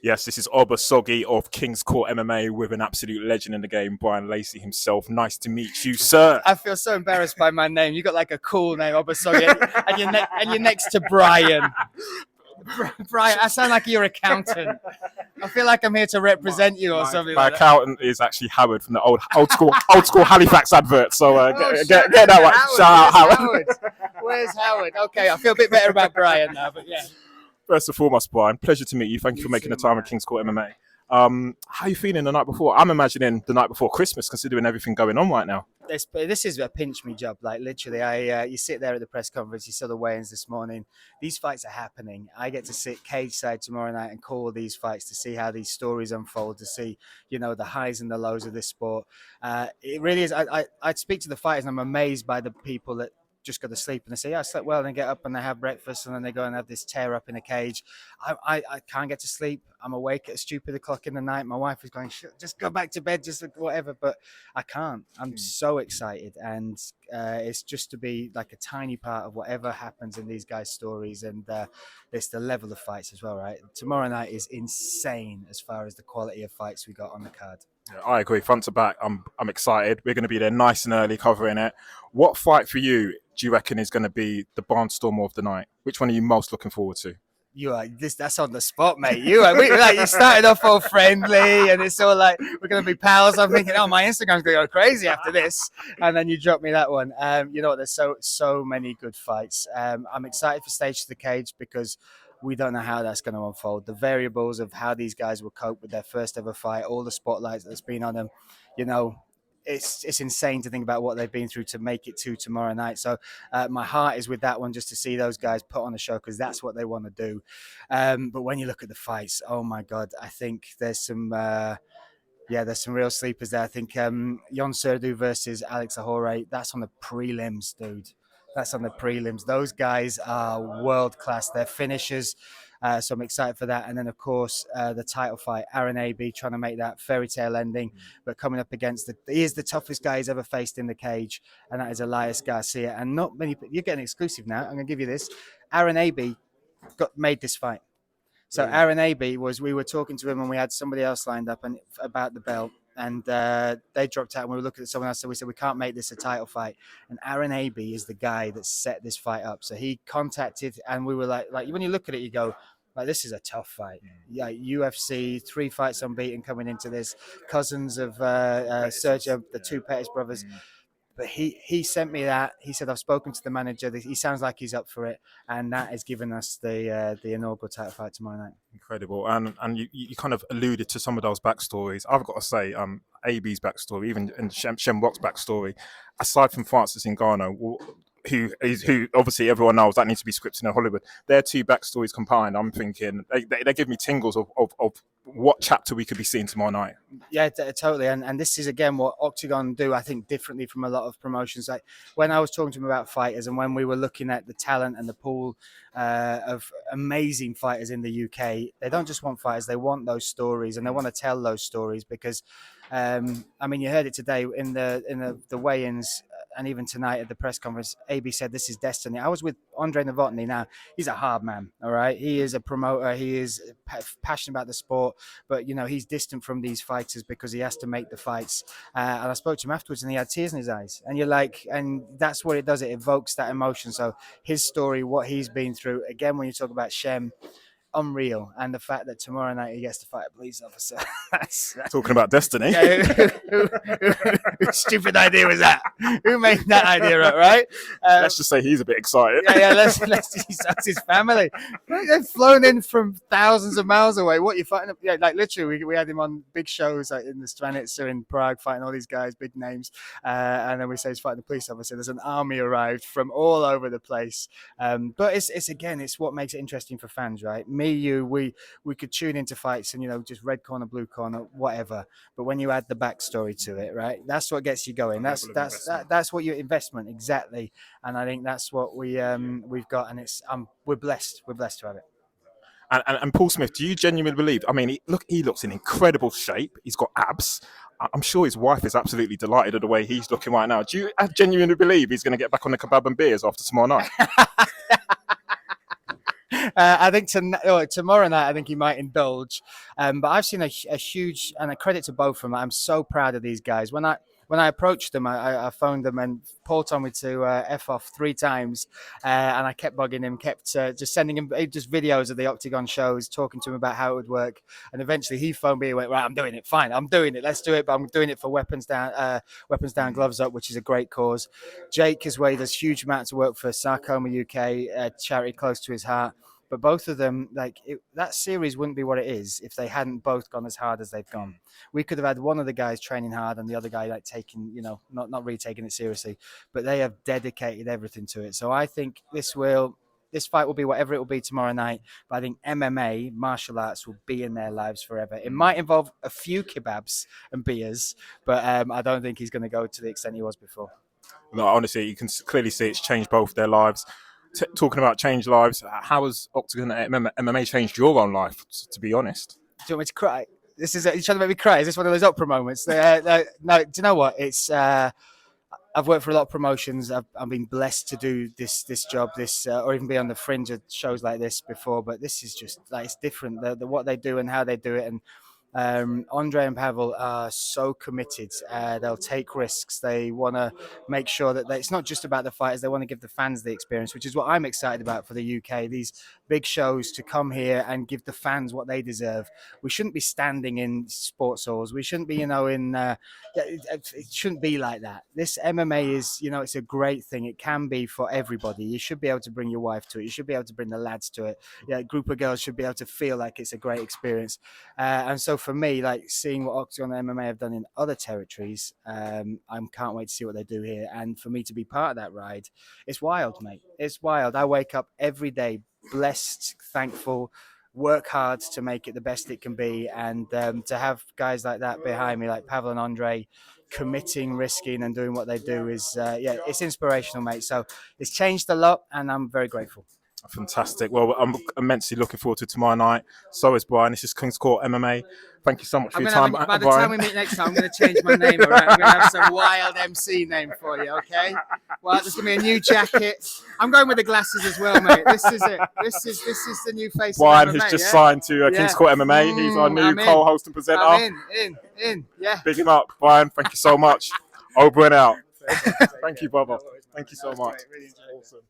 Yes, this is Oba Soggy of King's Court MMA with an absolute legend in the game, Bryan Lacey himself. Nice to meet you, sir. I feel so embarrassed by my name. You got like a cool name, Oba Soggy, and you're next to Bryan. Bryan, I sound like your accountant. I feel like I'm here to represent you or something. My like that. accountant is actually Howard from the old school Halifax advert. So get that one. Howard. Shout out Howard. Where's Howard? Okay, I feel a bit better about Bryan now, but yeah. First and foremost, Bryan, pleasure to meet you. Thank you for making the time at King's Court MMA. How are you feeling the night before? I'm imagining the night before Christmas, considering everything going on right now. This is a pinch me job. Like literally, you sit there at the press conference. You saw the weigh-ins this morning. These fights are happening. I get to sit cage side tomorrow night and call these fights to see how these stories unfold. To see, the highs and the lows of this sport. It really is. I speak to the fighters, and I'm amazed by the people that just go to sleep and they say, yeah, I slept well, and they get up and they have breakfast and then they go and have this tear up in a cage. I can't get to sleep. I'm awake at a stupid o'clock in the night. My wife is going, just go back to bed, just whatever. But I can't. I'm so excited. And it's just to be like a tiny part of whatever happens in these guys' stories. And it's the level of fights as well, right? Tomorrow night is insane as far as the quality of fights we got on the card. Yeah, I agree. Front to back, I'm excited. We're going to be there nice and early covering it. What fight for you do you reckon is going to be the barnstormer of the night? Which one are you most looking forward to? You are that's on the spot, mate. You started off all friendly and it's all like we're gonna be pals. I'm thinking, oh, my Instagram's gonna go crazy after this, and then you drop me that one. You know what? There's so many good fights. I'm excited for Stage to the Cage because we don't know how that's going to unfold. The variables of how these guys will cope with their first ever fight, all the spotlights that's been on them, it's insane to think about what they've been through to make it to tomorrow night. So my heart is with that one, just to see those guys put on a show because that's what they want to do. But when you look at the fights, oh my God, I think there's some real sleepers there. I think Yon Serdu versus Alex Ahore, that's on the prelims, dude. That's on the prelims. Those guys are world class. They're finishers. So I'm excited for that. And then, of course, the title fight, Aaron Abbey trying to make that fairy tale ending, but coming up against he is the toughest guy he's ever faced in the cage, and that is Elias Garcia. And not many, you're getting exclusive now. I'm going to give you this. Aaron Abbey made this fight. So Aaron Abbey we were talking to him and we had somebody else lined up and about the belt. And they dropped out and we were looking at someone else. So we said, we can't make this a title fight. And Aaron Abbey is the guy that set this fight up. So he contacted and we were like when you look at it, you go, like, this is a tough fight. Yeah, UFC, 3 fights unbeaten coming into this. Cousins of Sergio, the two Pettis brothers. But he sent me that. He said, I've spoken to the manager. He sounds like he's up for it. And that has given us the inaugural title fight tomorrow night. Incredible. And you kind of alluded to some of those backstories. I've got to say, AB's backstory, even and Shem Rock's backstory, aside from Francis Ngannou, who obviously everyone knows that needs to be scripted in Hollywood. Their 2 backstories combined, I'm thinking, they give me tingles of what chapter we could be seeing tomorrow night. Yeah, totally. And this is, again, what Oktagon do, I think, differently from a lot of promotions. Like when I was talking to them about fighters and when we were looking at the talent and the pool of amazing fighters in the UK, they don't just want fighters, they want those stories and they want to tell those stories because, you heard it today in the weigh-ins and even tonight at the press conference, AB said this is destiny. I was with Andre Novotny. Now, he's a hard man, all right? He is a promoter. He is passionate about the sport, but, he's distant from these fighters because he has to make the fights. And I spoke to him afterwards and he had tears in his eyes. And you're like, and that's what it does. It evokes that emotion. So his story, what he's been through, again, when you talk about Shem, unreal. And the fact that tomorrow night he gets to fight a police officer. that's Talking about destiny. Yeah, who stupid idea was that? Who made that idea up, right? Let's just say he's a bit excited. Let's that's his family. They've flown in from thousands of miles away. What, you fighting? Yeah, like literally, we had him on big shows like in the Stranica in Prague, fighting all these guys, big names. And then we say he's fighting the police officer. There's an army arrived from all over the place. But it's what makes it interesting for fans, right? Me, you, we could tune into fights and just red corner, blue corner, whatever. But when you add the backstory to it, right, that's what gets you going. That's what your investment exactly. And I think that's what we've got, and it's we're blessed to have it. And Paul Smith, do you genuinely believe? I mean, he looks in incredible shape. He's got abs. I'm sure his wife is absolutely delighted at the way he's looking right now. Do you genuinely believe he's going to get back on the kebab and beers after tomorrow night? I think tomorrow night, I think he might indulge. But I've seen a huge, and a credit to both of them. I'm so proud of these guys. When I approached them, I phoned them, and Paul told me to F off 3 times. And I kept bugging him, kept just sending him just videos of the Oktagon shows, talking to him about how it would work. And eventually he phoned me and went, right, I'm doing it. Fine, I'm doing it. Let's do it. But I'm doing it for Weapons Down, Gloves Up, which is a great cause. Jake as well, he does huge amounts of work for Sarcoma UK, a charity close to his heart. But both of them, that series wouldn't be what it is if they hadn't both gone as hard as they've gone. We could have had one of the guys training hard and the other guy taking, not really taking it seriously. But they have dedicated everything to it. So I think this fight will be whatever it will be tomorrow night. But I think MMA, martial arts, will be in their lives forever. It might involve a few kebabs and beers, but I don't think he's going to go to the extent he was before. No, honestly, you can clearly see it's changed both their lives. Talking about changed lives, how has Octagon MMA changed your own life, to be honest? Do you want me to cry? You're trying to make me cry? Is this one of those opera moments? No, do you know what? It's I've worked for a lot of promotions. I've been blessed to do this job, or even be on the fringe of shows like this before. But this is just it's different. What they do and how they do it, and Andre and Pavel are so committed. They'll take risks. They want to make sure that it's not just about the fighters. They want to give the fans the experience, which is what I'm excited about for the UK. These big shows to come here and give the fans what they deserve. We shouldn't be standing in sports halls. We shouldn't be, it shouldn't be like that. This MMA is, it's a great thing. It can be for everybody. You should be able to bring your wife to it. You should be able to bring the lads to it. Yeah, a group of girls should be able to feel like it's a great experience. And so for me, seeing what Octagon and MMA have done in other territories, I can't wait to see what they do here. And for me to be part of that ride, it's wild, mate. It's wild. I wake up every day blessed, thankful, work hard to make it the best it can be. And to have guys like that behind me, like Pavel and Andre, committing, risking and doing what they do is, it's inspirational, mate. So it's changed a lot and I'm very grateful. Fantastic. Well, I'm immensely looking forward to tomorrow night. So is Bryan. This is King's Court MMA. Thank you so much for your time. By the time we meet next time, I'm going to change my name around. I'm going to have some wild MC name for you, okay? Well, there's going to be a new jacket. I'm going with the glasses as well, mate. This is it. This is the new face Bryan of MMA, has just signed to King's Court MMA. He's our new co-host and presenter. I'm in, yeah. Big him up, Bryan. Thank you so much. Oba and out. Thank you, brother. Thank you so much. Awesome.